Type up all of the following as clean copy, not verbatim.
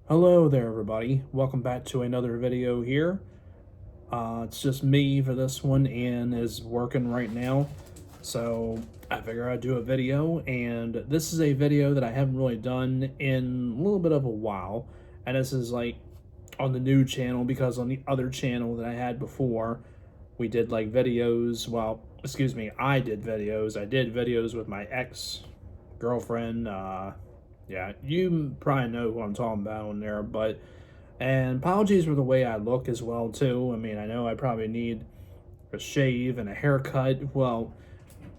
Hello there, everybody. Welcome back to another video here. It's just me for this one. Ian is working right now, so I figure I'd do a video. And this is a video that I haven't really done in a little bit of a while. And this is like on the new channel, because on the other channel that I had before, we did like videos. Well, excuse me, I did videos. I did videos with my ex girlfriend. Yeah, you probably know who I'm talking about on there, but and apologies for the way I look as well too. I mean, I know I probably need a shave and a haircut. Well,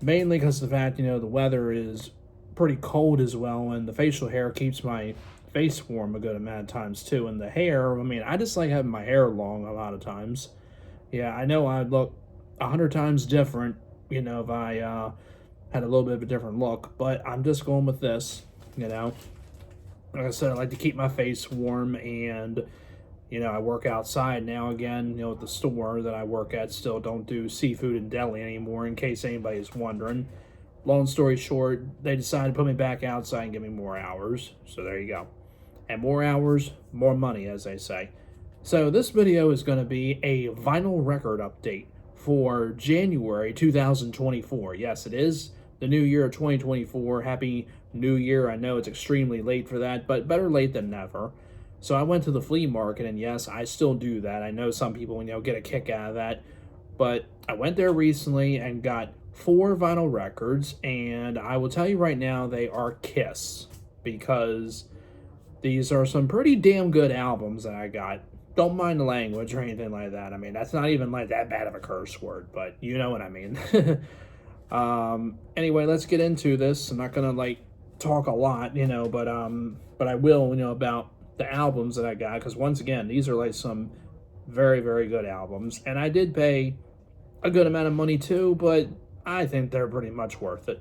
mainly because of the fact, the weather is pretty cold as well, and the facial hair keeps my face warm a good amount of times too. And the hair, I mean, I just like having my hair long a lot of times. Yeah, I know I'd look 100 times different, if I had a little bit of a different look, but I'm just going with this, you know. Like I said, I like to keep my face warm, and I work outside now again. At the store that I work at, still don't do seafood and deli anymore. In case anybody's wondering, long story short, they decided to put me back outside and give me more hours. So there you go, and more hours, more money, as they say. So this video is going to be a vinyl record update for January 2024. Yes, it is the new year of 2024. Happy New Year. I know it's extremely late for that, but better late than never. So I went to the flea market, and yes, I still do that. I know some people, get a kick out of that, but I went there recently and got 4 vinyl records, and I will tell you right now, they are Kiss, because these are some pretty damn good albums that I got. Don't mind the language or anything like that. I mean, that's not even like that bad of a curse word, but you know what I mean. Anyway, let's get into this. I'm not gonna like talk a lot, but I will, about the albums that I got, because once again, these are like some very, very good albums, and I did pay a good amount of money too, but I think they're pretty much worth it.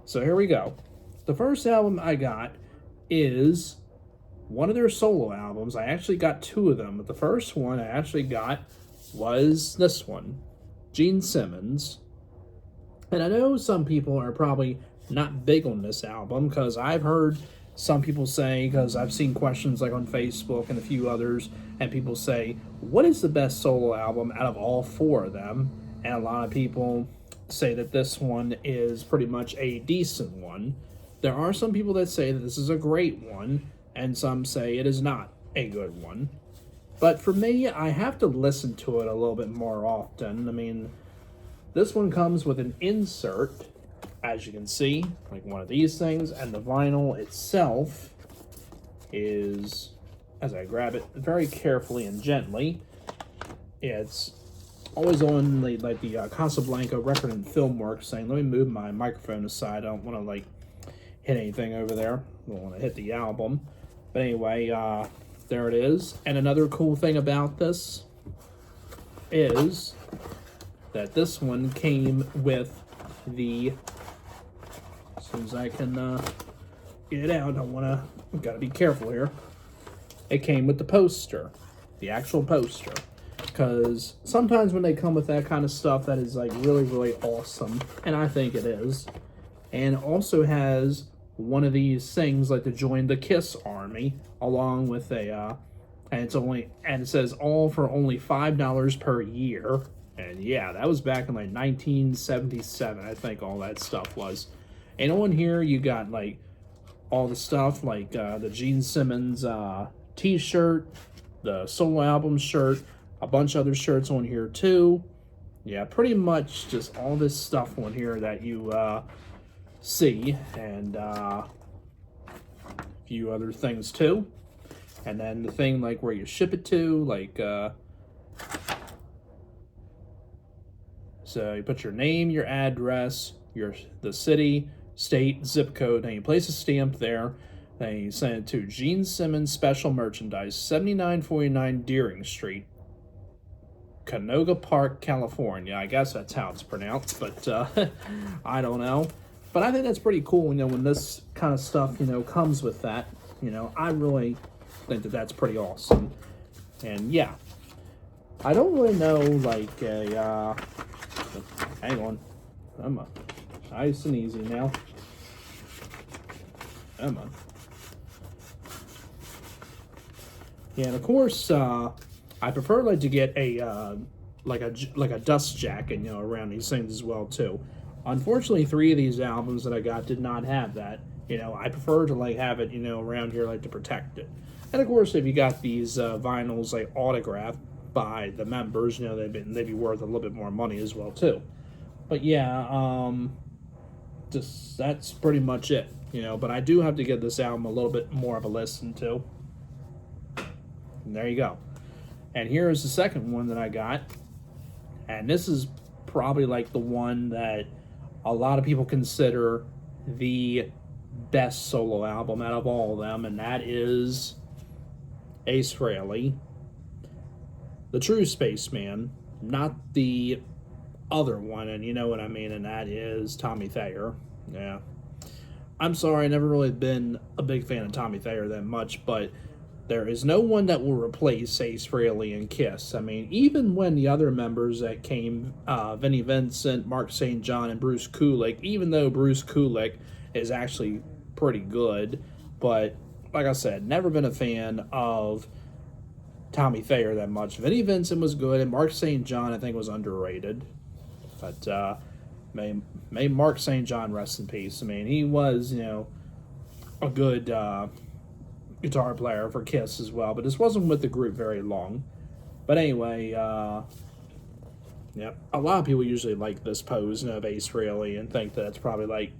So here we go. The first album I got is one of their solo albums. I actually got 2 of them, but the first one I actually got was this one, Gene Simmons. And I know some people are probably not big on this album, because I've heard some people say, because I've seen questions like on Facebook and a few others, and people say, what is the best solo album out of all 4 of them? And a lot of people say that this one is pretty much a decent one. There are some people that say that this is a great one, and some say it is not a good one. But for me, I have to listen to it a little bit more often. I mean, this one comes with an insert, as you can see, like one of these things, and the vinyl itself is, as I grab it very carefully and gently, it's always on the Casablanca Record and Film Works thing. Let me move my microphone aside. I don't want to like hit anything over there. I don't want to hit the album. But anyway, there it is. And another cool thing about this is that this one came with the, as soon as I can get it out, gotta be careful here. It came with the poster, the actual poster. Because sometimes when they come with that kind of stuff, that is like really, really awesome. And I think it is. And also has one of these things like to join the Kiss Army, along with a, and it says all for only $5 per year. And yeah, that was back in like 1977, I think all that stuff was. And on here you got like all the stuff like the Gene Simmons t-shirt, the solo album shirt, a bunch of other shirts on here too. Yeah, pretty much just all this stuff on here that you see, and a few other things too. And then the thing like where you ship it to, like so you put your name, your address, the city, state, zip code, and you place a stamp there. Then you send it to Gene Simmons Special Merchandise, 7949 Deering Street, Canoga Park, California. I guess that's how it's pronounced, but I don't know. But I think that's pretty cool, when this kind of stuff, comes with that. I really think that that's pretty awesome. And yeah, I don't really know, like a, hang on, I'm nice and easy now. Come on. Yeah, and of course, I prefer like to get a like a dust jacket, around these things as well too. Unfortunately, three of these albums that I got did not have that. I prefer to like have it, around here like to protect it. And of course, if you got these vinyls like autographed by the members, they'd be worth a little bit more money as well too. But yeah, just that's pretty much it. But I do have to give this album a little bit more of a listen to. And there you go. And here is the second one that I got. And this is probably like the one that a lot of people consider the best solo album out of all of them, and that is Ace Frehley, the True Spaceman, not the other one, and you know what I mean, and that is Tommy Thayer. Yeah. I'm sorry, I never really been a big fan of Tommy Thayer that much, but there is no one that will replace Ace Frehley and Kiss. I mean, even when the other members that came, Vinnie Vincent, Mark St. John, and Bruce Kulick, even though Bruce Kulick is actually pretty good, but like I said, never been a fan of Tommy Thayer that much. Vinnie Vincent was good, and Mark St. John, I think, was underrated. But may Mark St. John rest in peace. I mean, he was, a good guitar player for Kiss as well, but this wasn't with the group very long. But anyway, yeah, a lot of people usually like this pose, of Ace Frehley, and think that it's probably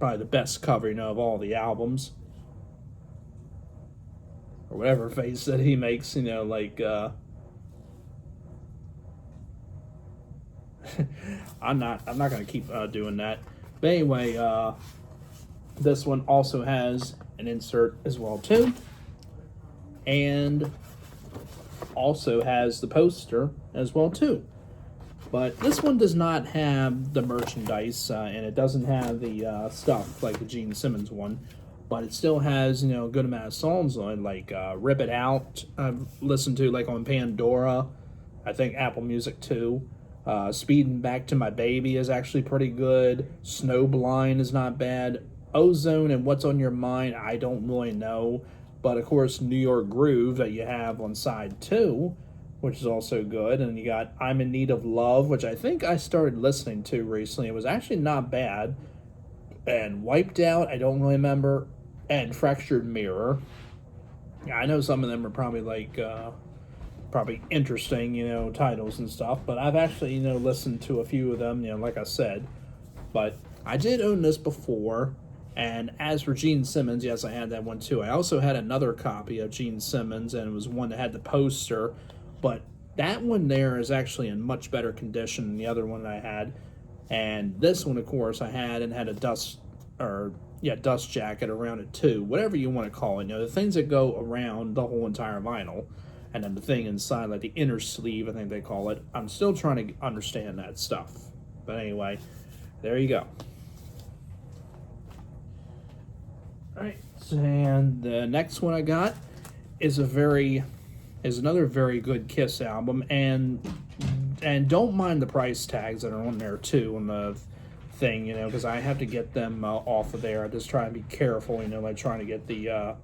the best cover, of all the albums, or whatever face that he makes, I'm not gonna keep doing that. But anyway, this one also has an insert as well too, and also has the poster as well too. But this one does not have the merchandise, and it doesn't have the stuff like the Gene Simmons one, but it still has, a good amount of songs on, like Rip It Out, I've listened to like on Pandora, I think Apple Music too. Speeding Back to My Baby is actually pretty good. Snowblind is not bad. Ozone and What's on Your Mind, I don't really know. But of course, New York Groove that you have on side 2, which is also good. And you got I'm in Need of Love, which I think I started listening to recently. It was actually not bad. And Wiped Out, I don't really remember. And Fractured Mirror. Yeah, I know some of them are probably probably interesting, titles and stuff, but I've actually, listened to a few of them, like I said. But I did own this before, and as for Gene Simmons, yes, I had that one too. I also had another copy of Gene Simmons, and it was one that had the poster, but that one there is actually in much better condition than the other one that I had. And this one, of course, I had and had a dust jacket around it too, whatever you want to call it, the things that go around the whole entire vinyl. And then the thing inside, like the inner sleeve, I think they call it. I'm still trying to understand that stuff. But anyway, there you go. Alright, and the next one I got is another very good Kiss album, and don't mind the price tags that are on there too on the thing, because I have to get them off of there. I just try and be careful, like trying to get the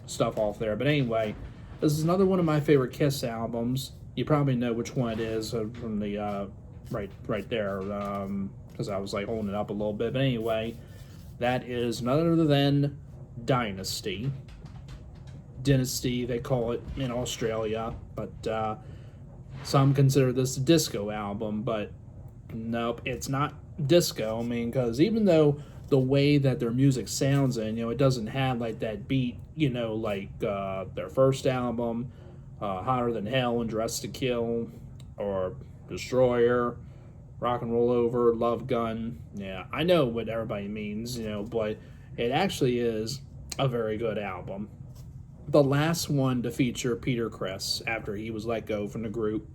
stuff off there. But anyway, this is another one of my favorite Kiss albums. You probably know which one it is from the right there, because I was like holding it up a little bit. But anyway, that is none other than Dynasty. Dynasty, they call it in Australia, but some consider this a disco album. But nope, it's not disco. I mean, because even though the way that their music sounds it doesn't have like that beat, like their first album, Hotter Than Hell and Dressed to Kill, or Destroyer, Rock and Roll Over, Love Gun. Yeah, I know what everybody means, but it actually is a very good album. The last one to feature Peter Criss after he was let go from the group.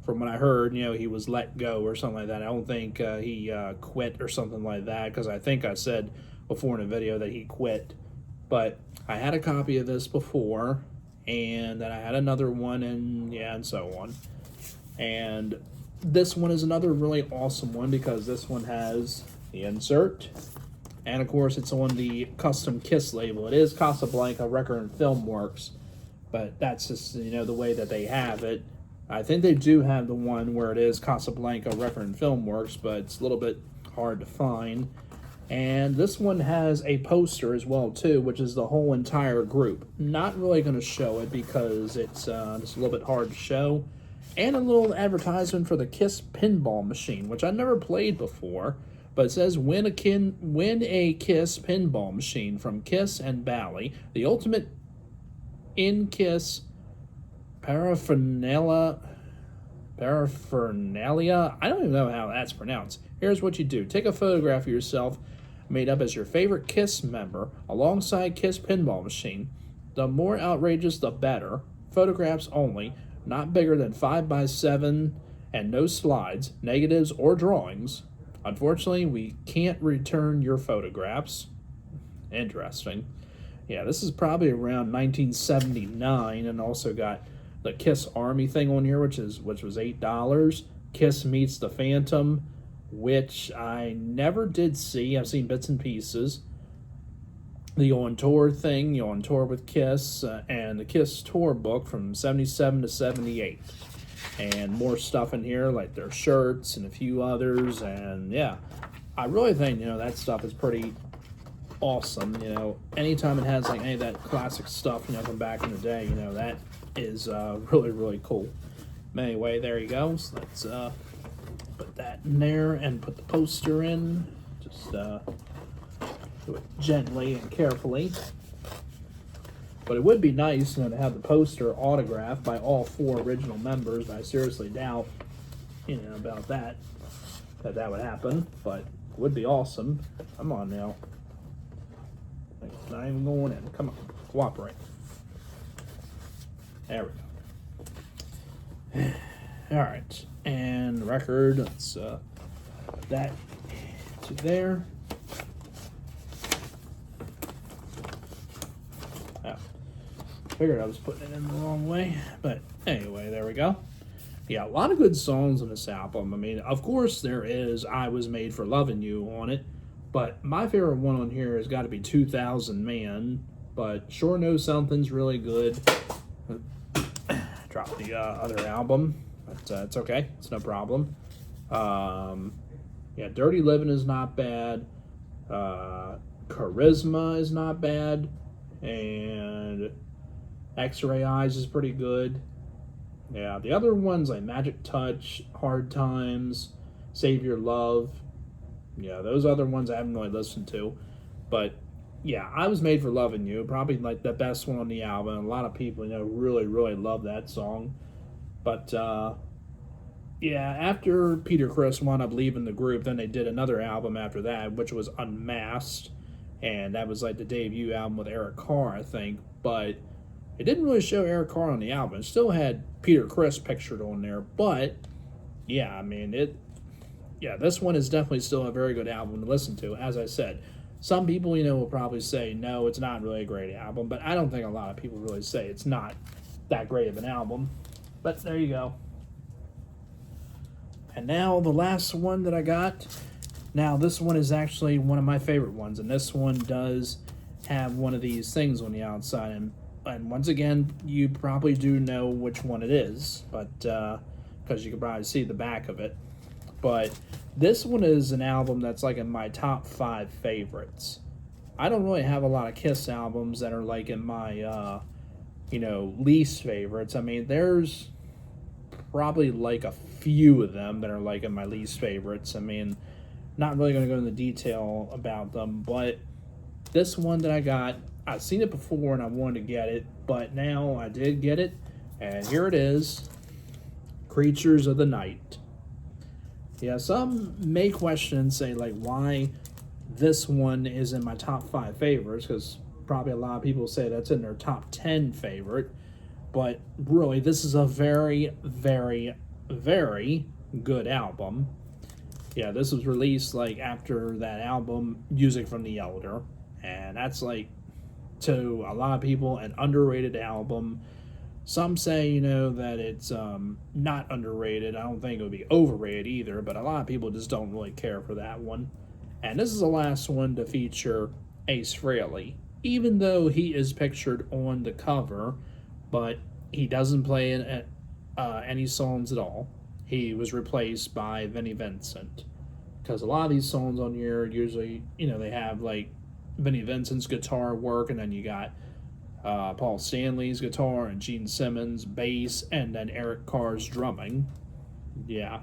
From what I heard, he was let go or something like that. I don't think he quit or something like that, because I think I said before in the video that he quit. But I had a copy of this before, and then I had another one, and so on. And this one is another really awesome one, because this one has the insert, and of course it's on the custom Kiss label. It is Casablanca Record and Film Works, but that's just, the way that they have it. I think they do have the one where it is Casablanca Record and Film Works, but it's a little bit hard to find. And this one has a poster as well too, which is the whole entire group. Not really going to show it because it's just a little bit hard to show. And a little advertisement for the Kiss pinball machine, which I never played before, but it says win a Kiss pinball machine from Kiss and Bally, the ultimate in Kiss paraphernalia. I don't even know how that's pronounced. Here's what you do: take a photograph of yourself made up as your favorite Kiss member alongside Kiss pinball machine. The more outrageous, the better. Photographs only, not bigger than 5x7, and no slides, negatives, or drawings. Unfortunately, we can't return your photographs. Interesting. Yeah, this is probably around 1979, and also got the Kiss Army thing on here, which was $8. Kiss Meets the Phantom, which I never did see. I've seen bits and pieces. The On Tour thing, On Tour with Kiss, and the Kiss Tour book from 77 to 78. And more stuff in here, like their shirts and a few others. And yeah, I really think, that stuff is pretty awesome. Anytime it has like any of that classic stuff, from back in the day, that is really, really cool. Anyway, there you go. So let's put that in there and put the poster in. Just do it gently and carefully. But it would be nice, to have the poster autographed by all 4 original members. I seriously doubt, about that would happen. But it would be awesome. Come on now. It's not even going in. Come on, cooperate. There we go. All right, and record. Let's put that to there. Figured I was putting it in the wrong way, but anyway, there we go. Yeah, a lot of good songs on this album. I mean, of course there is I Was Made for Loving You on it, but my favorite one on here has got to be 2000 Man, but Sure Know Something's really good. Drop the other album, but it's okay. It's no problem. Yeah, Dirty Living is not bad. Charisma is not bad. And X-Ray Eyes is pretty good. Yeah, the other ones like Magic Touch, Hard Times, Save Your Love. Yeah, those other ones I haven't really listened to. But yeah, I Was Made for Loving You. Probably like the best one on the album. A lot of people, really, really love that song. But yeah, after Peter Criss wound up leaving the group, then they did another album after that, which was Unmasked. And that was like the debut album with Eric Carr, I think. But it didn't really show Eric Carr on the album. It still had Peter Criss pictured on there. But yeah, I mean, this one is definitely still a very good album to listen to. As I said, some people, will probably say, no, it's not really a great album. But I don't think a lot of people really say it's not that great of an album. But there you go. And now the last one that I got. Now, this one is actually one of my favorite ones, and this one does have one of these things on the outside, and once again, you probably do know which one it is, but because you can probably see the back of it. But this one is an album that's like in my top 5 favorites. I don't really have a lot of Kiss albums that are like in my, least favorites. I mean, there's probably like a few of them that are like in my least favorites. I mean, not really going to go into detail about them, but this one that I got, I've seen it before and I wanted to get it, but now I did get it, and here it is, Creatures of the Night. Yeah, some may question and say, like, why this one is in my top 5 favorites, because probably a lot of people say that's in their top 10 favorite, but really, this is a very, very, very good album. Yeah, this was released like after that album, Music from the Elder, and that's like, to a lot of people, an underrated album. Some say, that it's not underrated. I don't think it would be overrated either, but a lot of people just don't really care for that one. And this is the last one to feature Ace Frehley. Even though he is pictured on the cover, but he doesn't play any songs at all. He was replaced by Vinnie Vincent, because a lot of these songs on here usually, they have like Vinnie Vincent's guitar work, and then you got Paul Stanley's guitar and Gene Simmons bass, and then Eric Carr's drumming. Yeah.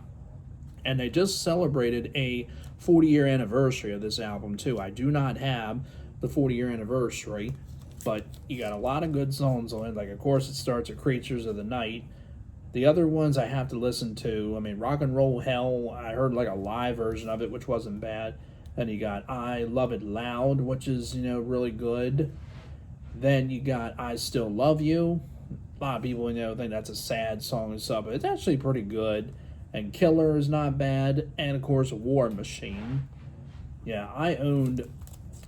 And they just celebrated a 40-year anniversary of this album, too. I do not have the 40-year anniversary, but you got a lot of good songs on it. Like, of course, it starts at Creatures of the Night. The other ones I have to listen to. I mean, Rock and Roll Hell, I heard like a live version of it, which wasn't bad. Then you got I Love It Loud, which is, really good. Then you got I Still Love You. A lot of people, think that's a sad song and stuff, but it's actually pretty good. And Killer is not bad. And, of course, War Machine. Yeah, I owned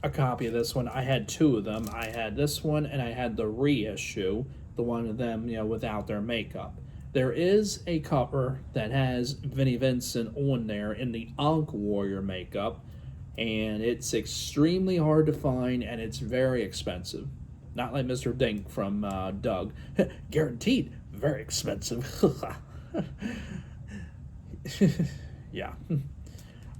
a copy of this one. I had two of them. I had this one, and I had the reissue, the one of them, without their makeup. There is a cover that has Vinnie Vincent on there in the Ankh Warrior makeup, and it's extremely hard to find, and it's very expensive. Not like Mr. Dink from Doug. Guaranteed very expensive. Yeah.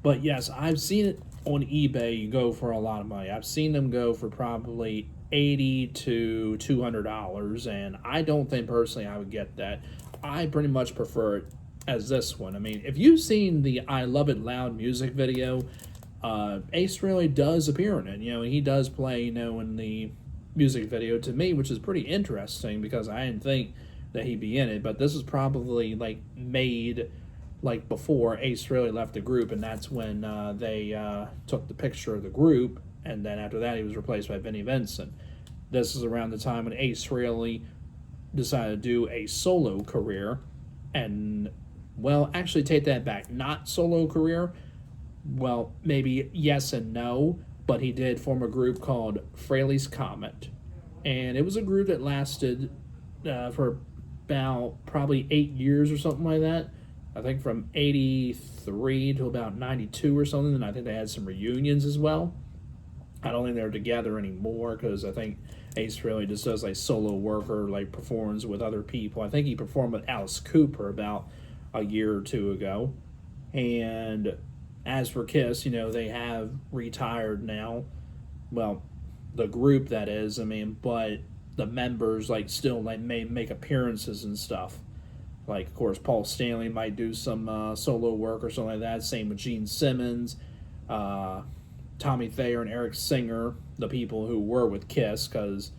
But yes, I've seen it on eBay go for a lot of money. I've seen them go for probably $80 to $200, and I don't think personally I would get that. I pretty much prefer it as this one. I mean, if you've seen the I Love It Loud music video, Ace Frehley does appear in it. He does play, in the music video to me, which is pretty interesting because I didn't think that he'd be in it. But this is probably like made like before Ace Frehley left the group, and that's when they took the picture of the group, and then after that he was replaced by Vinnie Vincent. This is around the time when Ace Frehley decided to do a solo career, and, well, actually take that back, not solo career, well, maybe yes and no, but he did form a group called Frehley's Comet, and it was a group that lasted for about probably 8 years or something like that. I think from 83 to about 92 or something, and I think they had some reunions as well. I don't think they're together anymore because I think Ace Frehley just does like solo work or like performs with other people. I think he performed with Alice Cooper about a year or two ago. And as for Kiss, they have retired now. Well, the group that is, but the members like still like may make appearances and stuff. Like, of course, Paul Stanley might do some solo work or something like that. Same with Gene Simmons, Tommy Thayer, and Eric Singer, the people who were with Kiss, because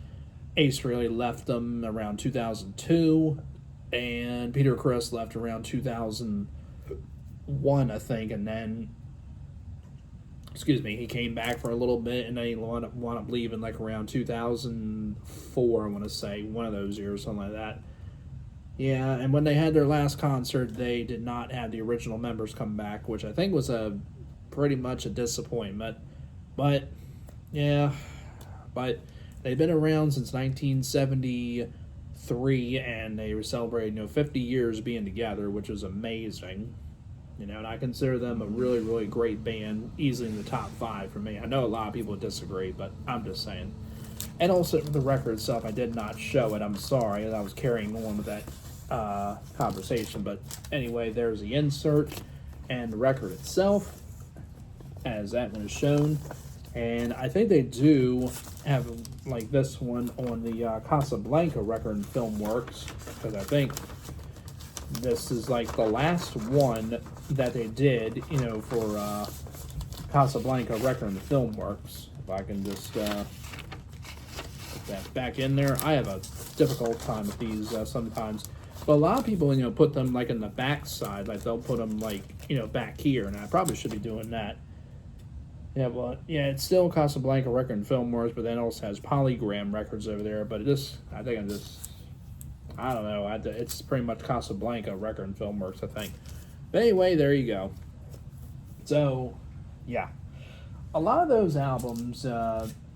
Ace Frehley left them around 2002, and Peter Criss left around 2001, I think, and then, he came back for a little bit, and then he wound up leaving like around 2004, I want to say, one of those years, something like that. Yeah, and when they had their last concert, they did not have the original members come back, which I think was pretty much a disappointment. But, yeah, but they've been around since 1973, and they were celebrating, 50 years being together, which was amazing. And I consider them a really, really great band, easily in the top 5 for me. I know a lot of people disagree, but I'm just saying. And also, for the record itself, I did not show it. I'm sorry, I was carrying on with that conversation. But anyway, there's the insert and the record itself, as that one is shown. And I think they do have, like, this one on the Casablanca Record and Film Works, because I think this is, like, the last one that they did, for Casablanca Record and Film Works. If I can just put that back in there. I have a difficult time with these sometimes. But a lot of people, put them, like, in the back side. Like, they'll put them, like, back here. And I probably should be doing that. Yeah, but, yeah, it's still Casablanca Record and Film Works, but then it also has Polygram Records over there. But I don't know. It's pretty much Casablanca Record and Film Works, I think. But anyway, there you go. So, yeah. A lot of those albums,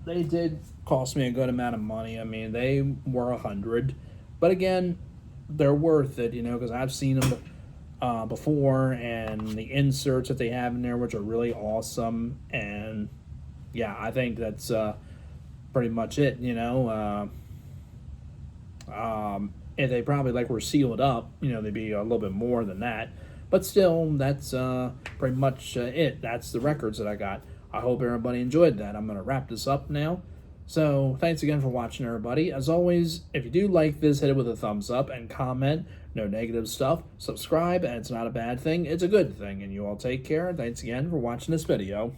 they did cost me a good amount of money. They were $100. But again, they're worth it, because I've seen them before, and the inserts that they have in there, which are really awesome. And yeah, I think that's pretty much it. If they probably like were sealed up, they'd be a little bit more than that. But still, that's pretty much it. That's the records that I got. I hope everybody enjoyed that. I'm going to wrap this up now. So, thanks again for watching, everybody. As always, if you do like this, hit it with a thumbs up and comment. No negative stuff. Subscribe, and it's not a bad thing. It's a good thing. And you all take care. Thanks again for watching this video.